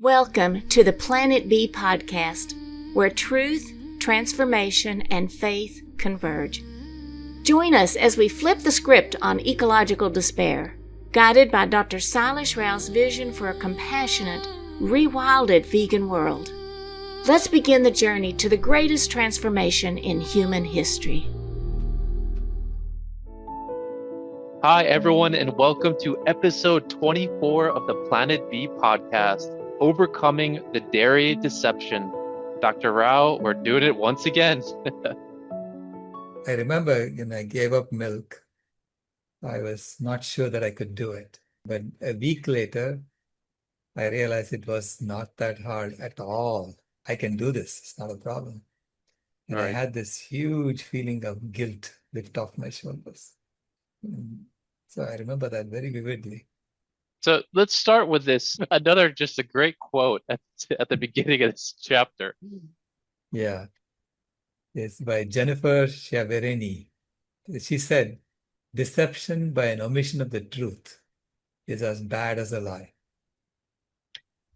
Welcome to the Planet B podcast, where truth, transformation, and faith converge. Join us as we flip the script on ecological despair, guided by Dr. Sailesh Rao's vision for a compassionate, rewilded vegan world. Let's begin the journey to the greatest transformation in human history. Hi, everyone, and welcome to episode 24 of the Planet B podcast, Overcoming the Dairy Deception. Dr. Rao, we're doing it once again. I remember when I gave up milk, I was not sure that I could do it. But a week later, I realized it was not that hard at all. I can do this. It's not a problem. And I had this huge feeling of guilt lift off my shoulders. So I remember that very vividly. So let's start with this. Just a great quote at the beginning of this chapter. Yeah. It's by Jennifer Schiaverini. She said, "Deception by an omission of the truth is as bad as a lie."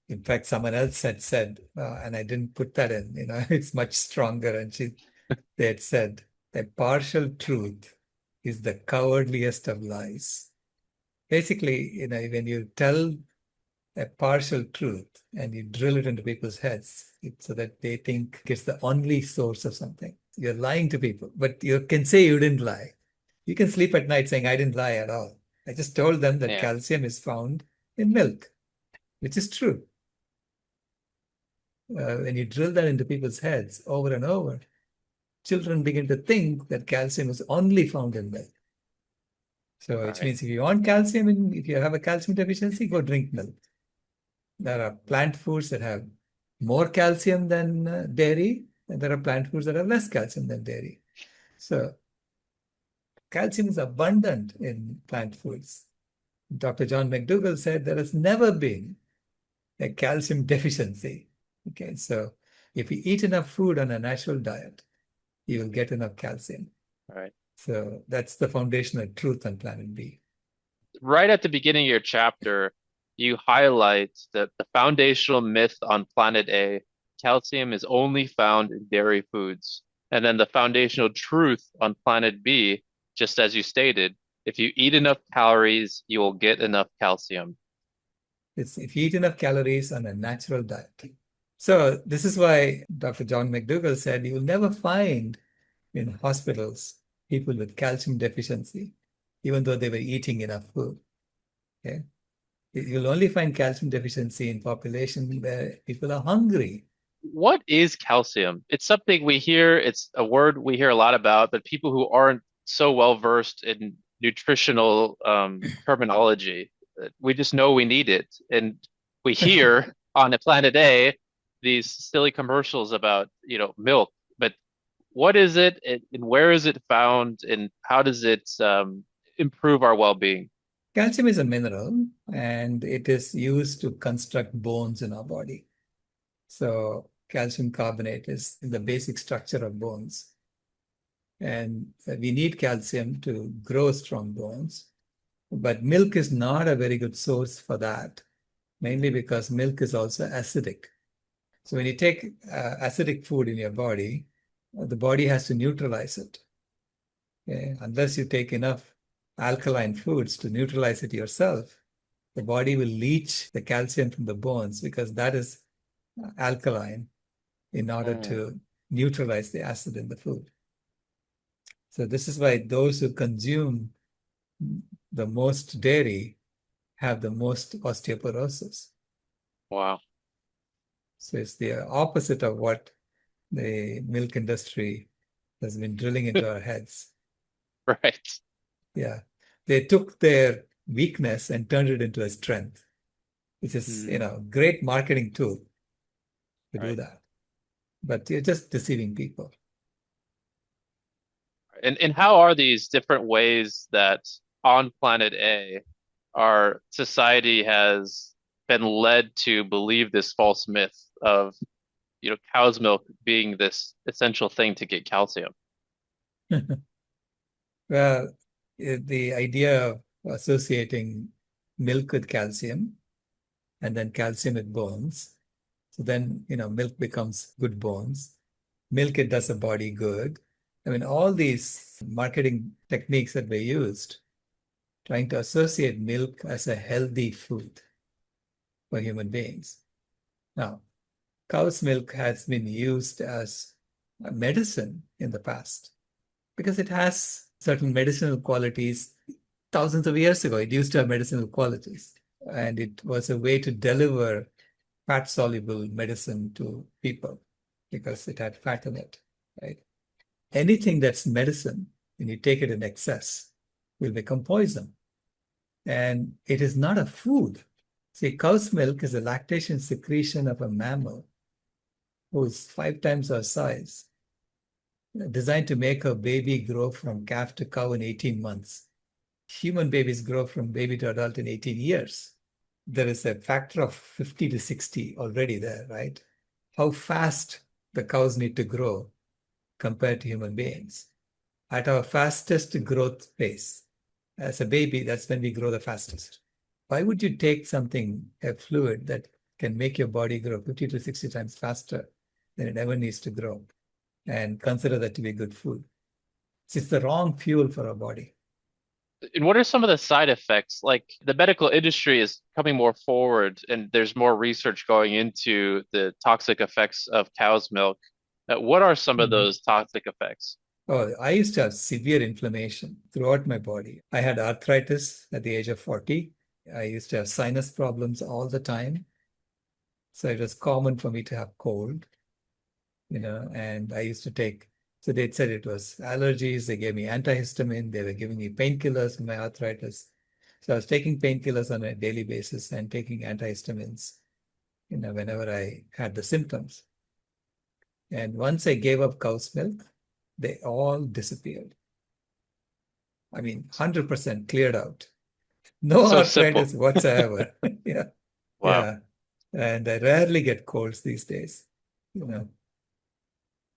In fact, someone else had said, and I didn't put that in, it's much stronger. And they had said, "A partial truth is the cowardliest of lies." Basically, when you tell a partial truth and you drill it into people's heads so that they think it's the only source of something, you're lying to people. But you can say you didn't lie. You can sleep at night saying, "I didn't lie at all. I just told them that calcium is found in milk," which is true. When you drill that into people's heads over and over, children begin to think that calcium is only found in milk. So which means if you want calcium, and if you have a calcium deficiency, go drink milk. There are plant foods that have more calcium than dairy, and there are plant foods that have less calcium than dairy. So calcium is abundant in plant foods. Dr. John McDougall said there has never been a calcium deficiency. Okay, so if you eat enough food on a natural diet, you will get enough calcium. Right. So that's the foundational truth on Planet B. Right at the beginning of your chapter, you highlight that the foundational myth on Planet A, calcium is only found in dairy foods. And then the foundational truth on Planet B, just as you stated, if you eat enough calories, you will get enough calcium. It's if you eat enough calories on a natural diet. So this is why Dr. John McDougall said you will never find in hospitals people with calcium deficiency, even though they were eating enough food. Okay? You'll only find calcium deficiency in population where people are hungry. What is calcium? It's something we hear, it's a word we hear a lot about, but people who aren't so well versed in nutritional terminology, we just know we need it. And we hear on a Planet A these silly commercials about, milk, but what is it and where is it found and how does it improve our well-being? Calcium is a mineral and it is used to construct bones in our body. So calcium carbonate is the basic structure of bones. And we need calcium to grow strong bones. But milk is not a very good source for that, mainly because milk is also acidic. So when you take acidic food in your body, the body has to neutralize it. Okay? Unless you take enough alkaline foods to neutralize it yourself, the body will leach the calcium from the bones because that is alkaline in order to neutralize the acid in the food. So this is why those who consume the most dairy have the most osteoporosis. Wow. So it's the opposite of what the milk industry has been drilling into our heads. Right. Yeah. They took their weakness and turned it into a strength, which is, great marketing tool to do that. But you're just deceiving people. And how are these different ways that on Planet A, our society has been led to believe this false myth of, cow's milk being this essential thing to get calcium? Well, the idea of associating milk with calcium and then calcium it bones. So then, milk becomes good bones. Milk, it does the body good. I mean, all these marketing techniques that were used, trying to associate milk as a healthy food for human beings. Now, cow's milk has been used as a medicine in the past because it has certain medicinal qualities. Thousands of years ago, it used to have medicinal qualities, and it was a way to deliver fat-soluble medicine to people because it had fat in it, right? Anything that's medicine, when you take it in excess, will become poison. And it is not a food. See, cow's milk is a lactation secretion of a mammal who is 5 times our size, designed to make a baby grow from calf to cow in 18 months. Human babies grow from baby to adult in 18 years. There is a factor of 50 to 60 already there, right? How fast the cows need to grow compared to human beings. At our fastest growth pace, as a baby, that's when we grow the fastest. Why would you take something, a fluid that can make your body grow 50 to 60 times faster than it ever needs to grow, and consider that to be good food? It's the wrong fuel for our body. And what are some of the side effects? Like the medical industry is coming more forward, and there's more research going into the toxic effects of cow's milk. What are some of Mhm. those toxic effects? Oh, I used to have severe inflammation throughout my body. I had arthritis at the age of 40. I used to have sinus problems all the time. So it was common for me to have cold, and I used to take, so they said it was allergies. They gave me antihistamine. They were giving me painkillers for my arthritis. So I was taking painkillers on a daily basis and taking antihistamines, whenever I had the symptoms. And once I gave up cow's milk, they all disappeared. I mean, 100% cleared out. No So simple. arthritis whatsoever. Yeah. Wow. Yeah. And I rarely get colds these days. So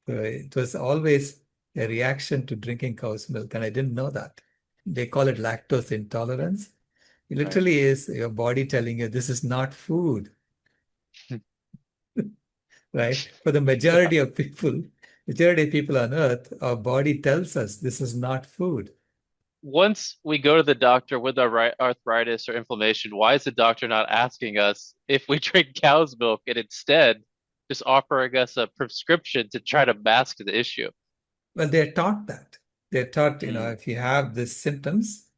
it was always a reaction to drinking cow's milk, and I didn't know that. They call it lactose intolerance. It Right. literally is your body telling you this is not food, right? For the Yeah. majority of people on earth, our body tells us this is not food. Once we go to the doctor with our arthritis or inflammation, why is the doctor not asking us if we drink cow's milk and instead just offering us a prescription to try to mask the issue? Well, they're taught that. They're taught, Hmm. if you have these symptoms,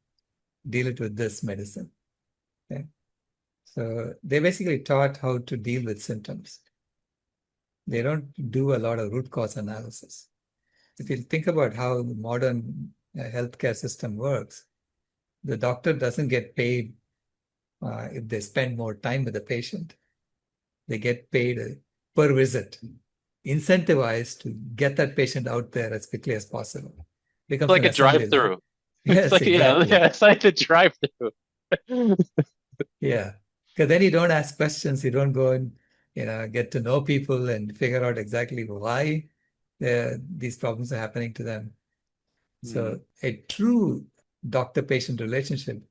deal it with this medicine. Okay? So they basically taught how to deal with symptoms. They don't do a lot of root cause analysis. If you think about how the modern healthcare system works, the doctor doesn't get paid if they spend more time with the patient. They get paid per visit, incentivized to get that patient out there as quickly as possible. It's Becomes like an a assembly line. drive-through. It's Yes, like, yeah, exactly. yeah, it's like the drive-through. Yeah. Because then you don't ask questions, you don't go and get to know people and figure out exactly why these problems are happening to them. Hmm. So a true doctor-patient relationship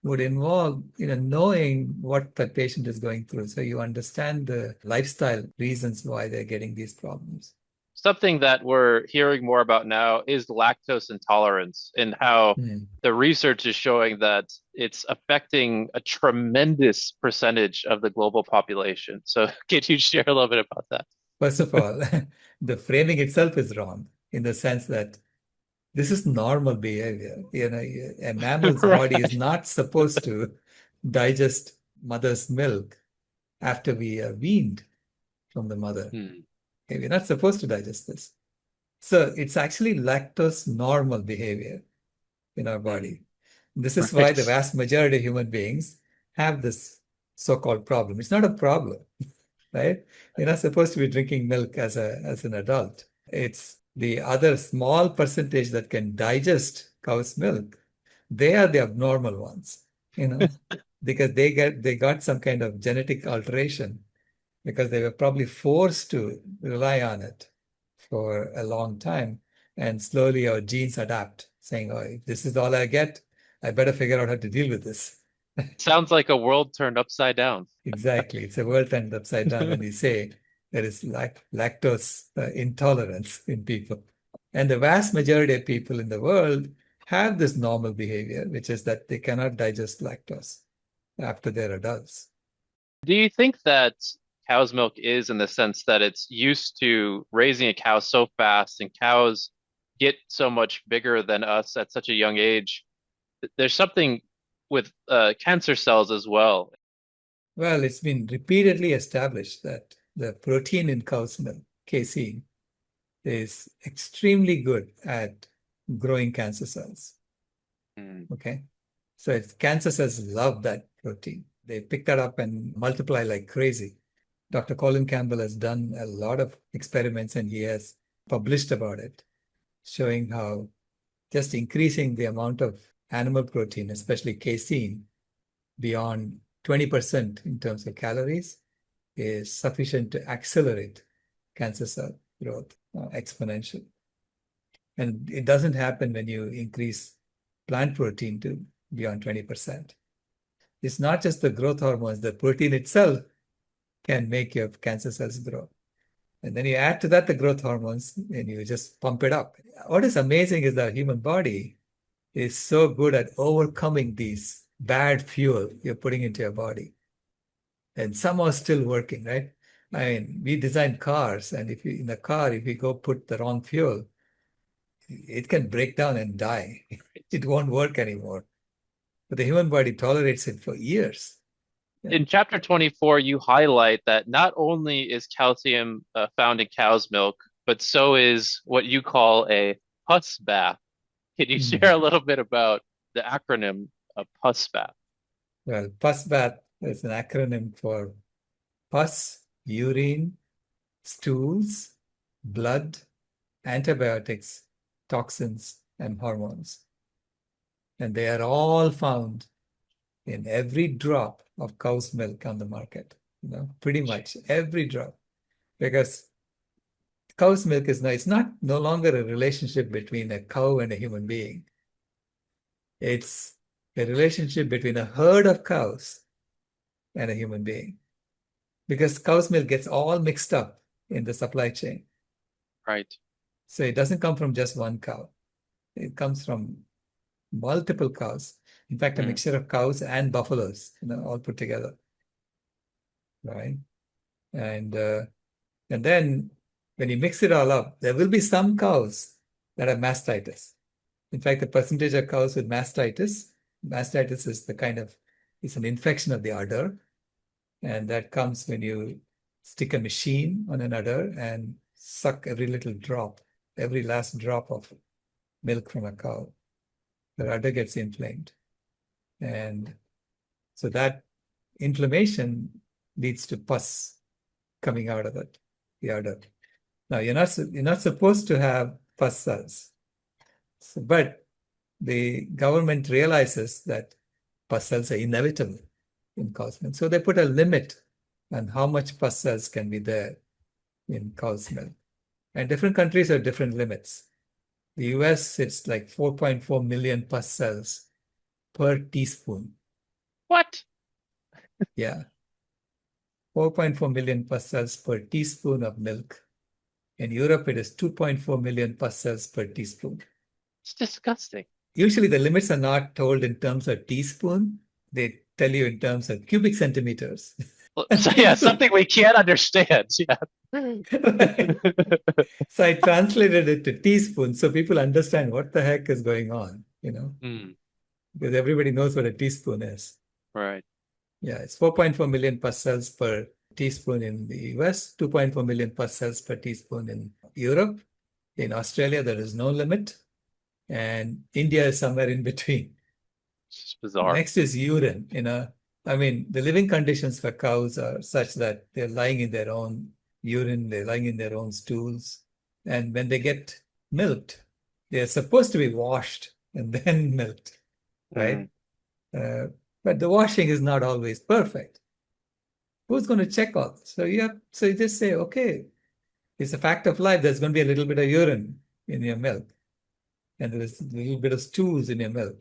would involve, knowing what the patient is going through. So you understand the lifestyle reasons why they're getting these problems. Something that we're hearing more about now is lactose intolerance and how Hmm. the research is showing that it's affecting a tremendous percentage of the global population. So, can you share a little bit about that? First of all, the framing itself is wrong in the sense that this is normal behavior. A mammal's body is Right. not supposed to digest mother's milk after we are weaned from the mother. Hmm. Okay, we're not supposed to digest this. So it's actually lactose normal behavior in our Hmm. body. This is why the Right. vast majority of human beings have this so-called problem. It's not a problem, right? You're not supposed to be drinking milk as an adult. It's the other small percentage that can digest cow's milk. They are the abnormal ones, because they got some kind of genetic alteration because they were probably forced to rely on it for a long time. And slowly our genes adapt, saying, oh, if this is all I get, I better figure out how to deal with this. Sounds like a world turned upside down. Exactly. It's a world turned upside down when we say there is lactose intolerance in people. And the vast majority of people in the world have this normal behavior, which is that they cannot digest lactose after they're adults. Do you think that cow's milk is in the sense that it's used to raising a cow so fast and cows get so much bigger than us at such a young age? There's something with cancer cells as well. Well, it's been repeatedly established that the protein in cow's milk, casein, is extremely good at growing cancer cells. Mm, Okay. So cancer cells love that protein. They pick that up and multiply like crazy. Dr. Colin Campbell has done a lot of experiments and he has published about it, showing how just increasing the amount of animal protein, especially casein, beyond 20% in terms of calories is sufficient to accelerate cancer cell growth exponentially. And it doesn't happen when you increase plant protein to beyond 20%. It's not just the growth hormones, the protein itself can make your cancer cells grow. And then you add to that the growth hormones and you just pump it up. What is amazing is the human body is so good at overcoming these bad fuel you're putting into your body and somehow still working, right? I mean, we design cars, and if you in the car, if you go put the wrong fuel, it can break down and die. It won't work anymore. But the human body tolerates it for years. Yeah. In chapter 24, you highlight that not only is calcium found in cow's milk, but so is what you call a pus bath. Can you Hmm. share a little bit about the acronym of pus bath? Well, pus bath is an acronym for pus, urine, stools, blood, antibiotics, toxins, and hormones. And they are all found in every drop of cow's milk on the market, pretty much every drop. Because cow's milk it's not no longer a relationship between a cow and a human being. It's a relationship between a herd of cows and a human being. Because cow's milk gets all mixed up in the supply chain. Right. So it doesn't come from just one cow. It comes from multiple cows. In fact, a Mm. mixture of cows and buffaloes, all put together, right? And then when you mix it all up, there will be some cows that have mastitis. In fact, the percentage of cows with mastitis is it's an infection of the udder. And that comes when you stick a machine on an udder and suck every little drop, every last drop of milk from a cow. The udder gets inflamed. And so that inflammation leads to pus coming out of it, the udder. Now, you're not supposed to have pus cells, but the government realizes that pus cells are inevitable in cow's milk. So they put a limit on how much pus cells can be there in cow's milk. And different countries have different limits. The US, it's like 4.4 million pus cells per teaspoon. What? Yeah, 4.4 million pus cells per teaspoon of milk. In Europe, it is 2.4 million pus cells per teaspoon. It's disgusting. Usually the limits are not told in terms of teaspoon. They tell you in terms of cubic centimeters. So yeah, something we can't understand. Yeah. Right. So I translated it to teaspoon so people understand what the heck is going on, Mm, because everybody knows what a teaspoon is. right. Yeah, it's 4.4 million pus cells per teaspoon in the US, 2.4 million pus cells per teaspoon in Europe. In Australia, there is no limit. And India is somewhere in between. It's just bizarre. Next is urine. I mean, the living conditions for cows are such that they're lying in their own urine, they're lying in their own stools. And when they get milked, they're supposed to be washed and then milked, right? Mm, Uh, but the washing is not always perfect. Who's going to check all this? So you just say, okay, it's a fact of life. There's going to be a little bit of urine in your milk, and there's a little bit of stools in your milk.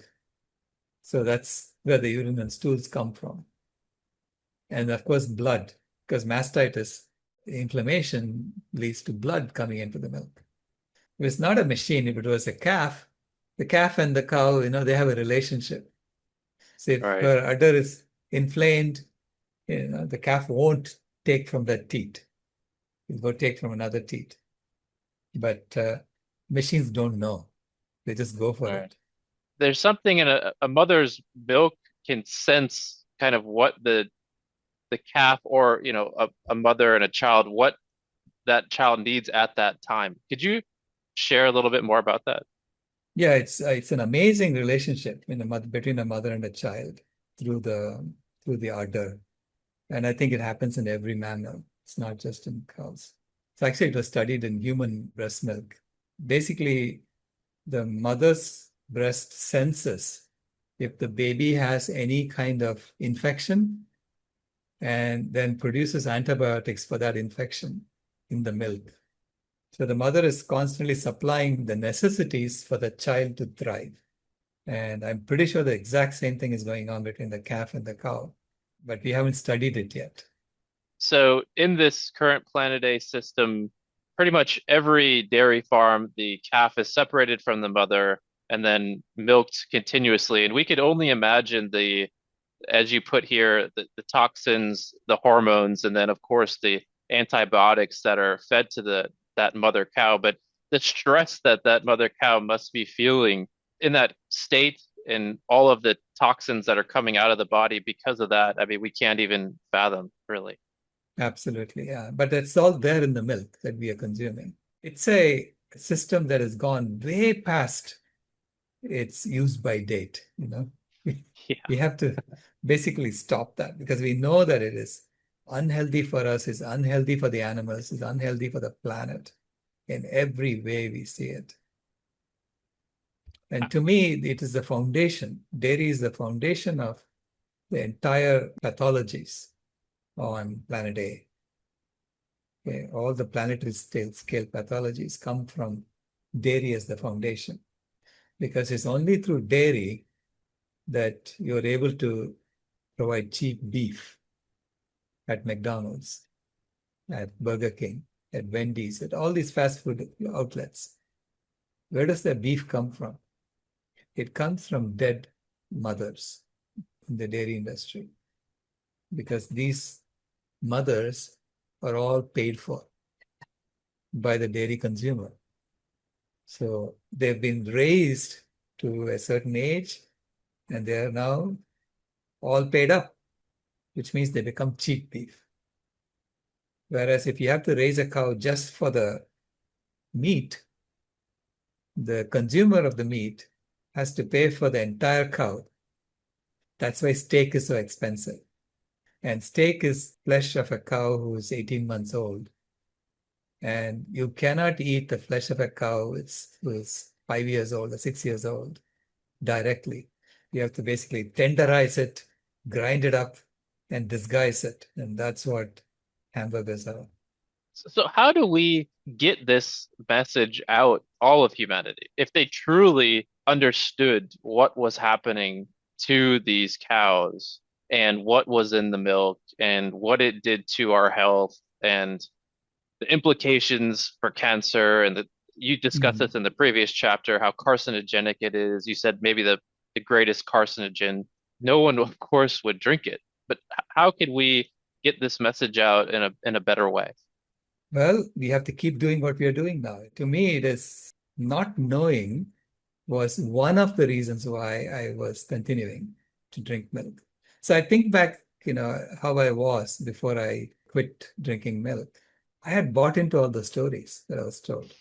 So that's where the urine and stools come from. And of course, blood, because mastitis, inflammation leads to blood coming into the milk. If it's not a machine, if it was a calf, the calf and the cow, they have a relationship. So if Right. her udder is inflamed, the calf won't take from that teat. It'll go take from another teat. But machines don't know. They just go for Right. it. There's something in a mother's milk can sense kind of what the calf or a mother and a child what that child needs at that time. Could you share a little bit more about that? Yeah, it's an amazing relationship between a mother and a child through the udder. And I think it happens in every mammal. It's not just in cows. So actually, it was studied in human breast milk. Basically, the mother's breast senses if the baby has any kind of infection and then produces antibiotics for that infection in the milk. So the mother is constantly supplying the necessities for the child to thrive. And I'm pretty sure the exact same thing is going on between the calf and the cow, but we haven't studied it yet. So in this current Planet A system, pretty much every dairy farm, the calf is separated from the mother and then milked continuously. And we could only imagine as you put here, the toxins, the hormones, and then of course the antibiotics that are fed to that mother cow. But the stress that that mother cow must be feeling in that state and all of the toxins that are coming out of the body because of that, I mean, we can't even fathom, really. Absolutely, yeah. But it's all there in the milk that we are consuming. It's a system that has gone way past its use by date. Yeah. We have to basically stop that because we know that it is unhealthy for us, it's unhealthy for the animals, it's unhealthy for the planet in every way we see it. And to me, it is the foundation. Dairy is the foundation of the entire pathologies on planet A. Okay, all the planetary scale pathologies come from dairy as the foundation because it's only through dairy that you're able to provide cheap beef at McDonald's, at Burger King, at Wendy's, at all these fast food outlets. Where does the beef come from? It comes from dead mothers in the dairy industry because these mothers are all paid for by the dairy consumer. So they've been raised to a certain age and they are now all paid up, which means they become cheap beef. Whereas if you have to raise a cow just for the meat, the consumer of the meat has to pay for the entire cow. That's why steak is so expensive. And steak is flesh of a cow who is 18 months old. And you cannot eat the flesh of a cow who is 5 years old or 6 years old directly. You have to basically tenderize it, grind it up, and disguise it. And that's what hamburgers are. So how do we get this message out, all of humanity, if they truly understood what was happening to these cows and what was in the milk and what it did to our health and the implications for cancer and you discussed Mm. this in the previous chapter, how carcinogenic it is. You said maybe the greatest carcinogen. No one, of course, would drink it. But how could we get this message out in a better way? Well, we have to keep doing what we are doing now. To me, it is not knowing was one of the reasons why I was continuing to drink milk. So I think back, how I was before I quit drinking milk. I had bought into all the stories that I was told.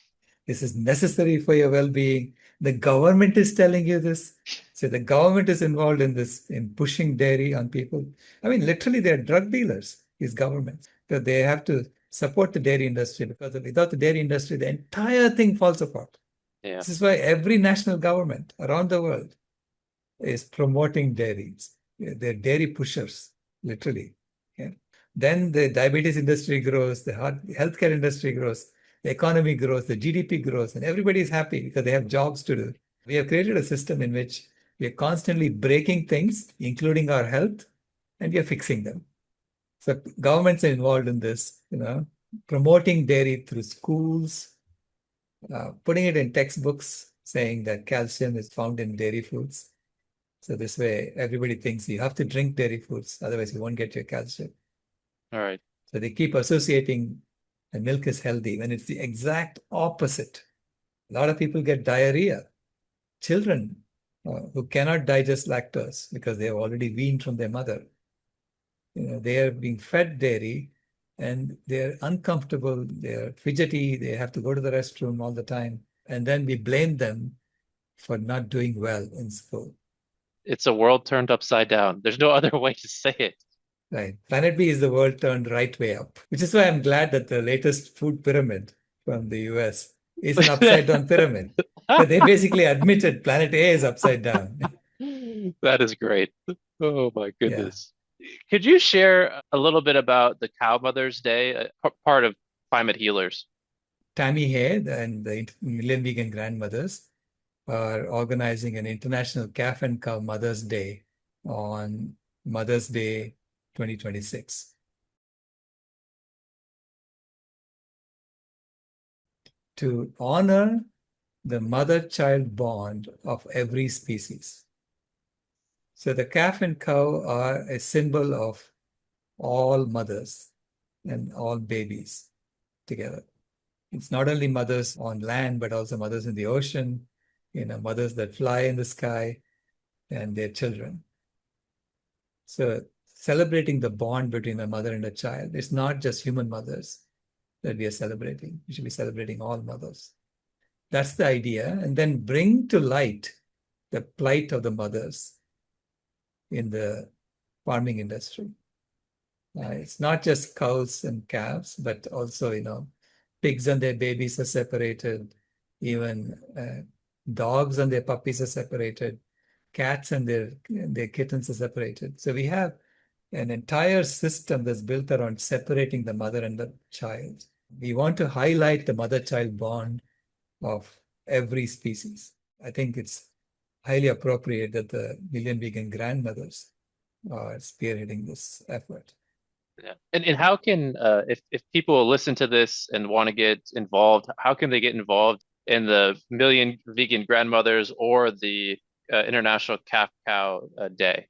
This is necessary for your well-being. The government is telling you this. So the government is involved in this, in pushing dairy on people. I mean, literally, they're drug dealers, these governments. So they have to support the dairy industry because without the dairy industry, the entire thing falls apart. Yeah. This is why every national government around the world is promoting dairies. They're dairy pushers, literally. Yeah. Then the diabetes industry grows, the healthcare industry grows, the economy grows, the GDP grows, and everybody is happy because they have jobs to do. We have created a system in which We are constantly breaking things, including our health, and we are fixing them. So governments are involved in this, promoting dairy through schools, putting it in textbooks, saying that calcium is found in dairy foods. So this way, everybody thinks you have to drink dairy foods, otherwise you won't get your calcium. All right. So they keep associating that milk is healthy when it's the exact opposite. A lot of people get diarrhea. Children who cannot digest lactose because they have already weaned from their mother. They are being fed dairy and they're uncomfortable, they're fidgety, they have to go to the restroom all the time. And then we blame them for not doing well in school. It's a world turned upside down. There's no other way to say it. Right. Planet B is the world turned right way up, which is why I'm glad that the latest food pyramid from the US is an upside down pyramid. Because they basically admitted Planet A is upside down. That is great. Oh my Yeah. goodness. Could you share a little bit about the Cow Mother's Day, part of Climate Healers? Tammy Hay and the Million Vegan Grandmothers are organizing an International Calf and Cow Mother's Day on Mother's Day 2026 to honor the mother-child bond of every species. So the calf and cow are a symbol of all mothers and all babies together. It's not only mothers on land, but also mothers in the ocean, mothers that fly in the sky and their children. So celebrating the bond between a mother and a child, it's not just human mothers that we are celebrating. We should be celebrating all mothers. That's the idea. And then bring to light the plight of the mothers in the farming industry. It's not just cows and calves, but also, pigs and their babies are separated. Even dogs and their puppies are separated. Cats and their kittens are separated. So we have an entire system that's built around separating the mother and the child. We want to highlight the mother-child bond of every species. I think it's highly appropriate that the Million Vegan Grandmothers are spearheading this effort. Yeah. And how can if people listen to this and want to get involved, how can they get involved in the Million Vegan Grandmothers or the International Calf Cow Day?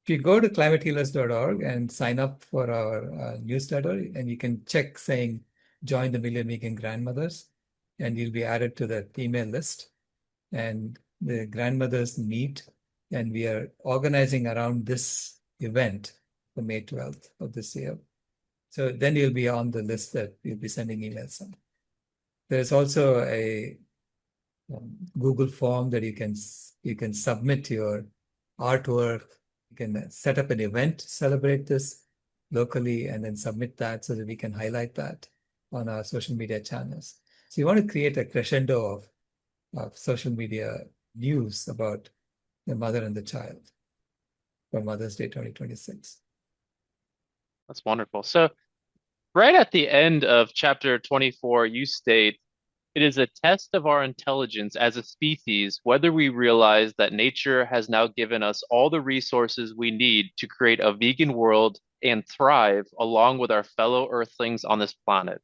If you go to climatehealers.org and sign up for our newsletter, and you can check saying join the Million Vegan Grandmothers, and you'll be added to the email list. And the grandmothers meet, and we are organizing around this event for May 12th of this year. So then you'll be on the list that we'll be sending emails on. There's also a Google form that you can submit your artwork. You can set up an event to celebrate this locally and then submit that so that we can highlight that on our social media channels. So you want to create a crescendo of social media news about the mother and the child for Mother's Day 2026. That's wonderful. So right at the end of chapter 24, you state, it is a test of our intelligence as a species whether we realize that nature has now given us all the resources we need to create a vegan world and thrive along with our fellow earthlings on this planet.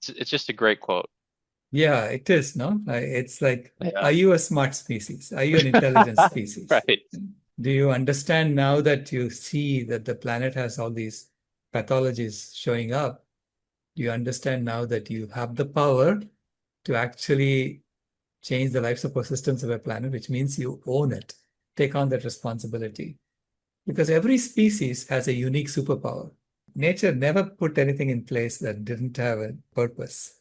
It's just a great quote. Yeah, it is, no? It's like, Yeah. are you a smart species? Are you an intelligent species? Right. Do you understand now that you see that the planet has all these pathologies showing up? Do you understand now that you have the power to actually change the life support systems of a planet, which means you own it, take on that responsibility? Because every species has a unique superpower. Nature never put anything in place that didn't have a purpose.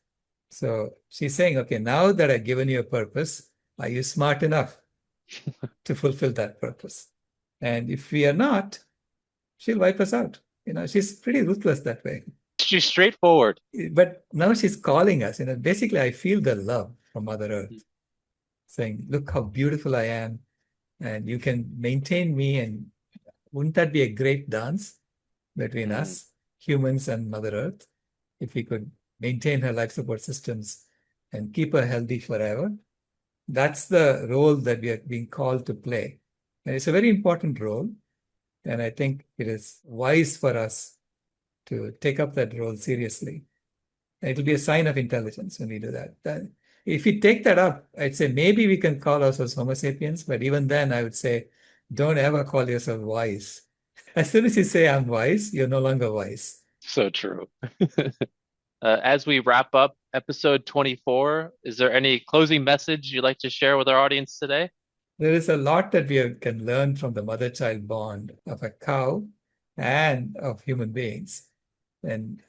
So she's saying, okay, now that I've given you a purpose, are you smart enough to fulfill that purpose? And if we are not, she'll wipe us out. She's pretty ruthless that way. She's straightforward. But now she's calling us. Basically, I feel the love from Mother Earth, saying, look how beautiful I am, and you can maintain me. And wouldn't that be a great dance between us, humans and Mother Earth, if we could maintain her life support systems and keep her healthy forever? That's the role that we are being called to play. And it's a very important role. And I think it is wise for us to take up that role seriously. And it'll be a sign of intelligence when we do that. If we take that up, I'd say maybe we can call ourselves Homo sapiens, but even then, I would say, don't ever call yourself wise. As soon as you say I'm wise, you're no longer wise. So true. As we wrap up episode 24, is there any closing message you'd like to share with our audience today? There is a lot that can learn from the mother-child bond of a cow and of human beings. And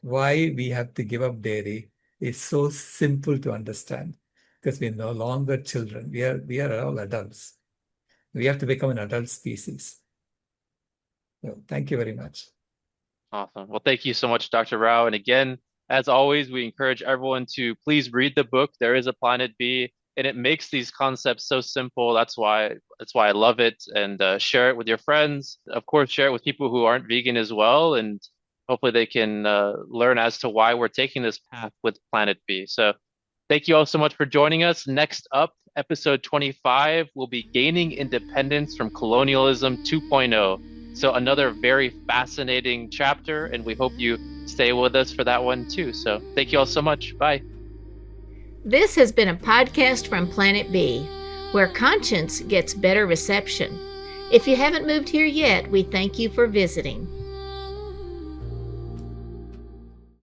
why we have to give up dairy is so simple to understand because we're no longer children. We are all adults. We have to become an adult species. So thank you very much. Awesome. Well, thank you so much, Dr. Rao. And again, as always, we encourage everyone to please read the book. There is a Planet B, and it makes these concepts so simple. That's why I love it. And share it with your friends. Of course, share it with people who aren't vegan as well. And hopefully they can learn as to why we're taking this path with Planet B. So thank you all so much for joining us. Next up, episode 25 will be Gaining Independence from Colonialism 2.0. So another very fascinating chapter, and we hope you stay with us for that one too. So thank you all so much. Bye. This has been a podcast from Planet B, where conscience gets better reception. If you haven't moved here yet, we thank you for visiting.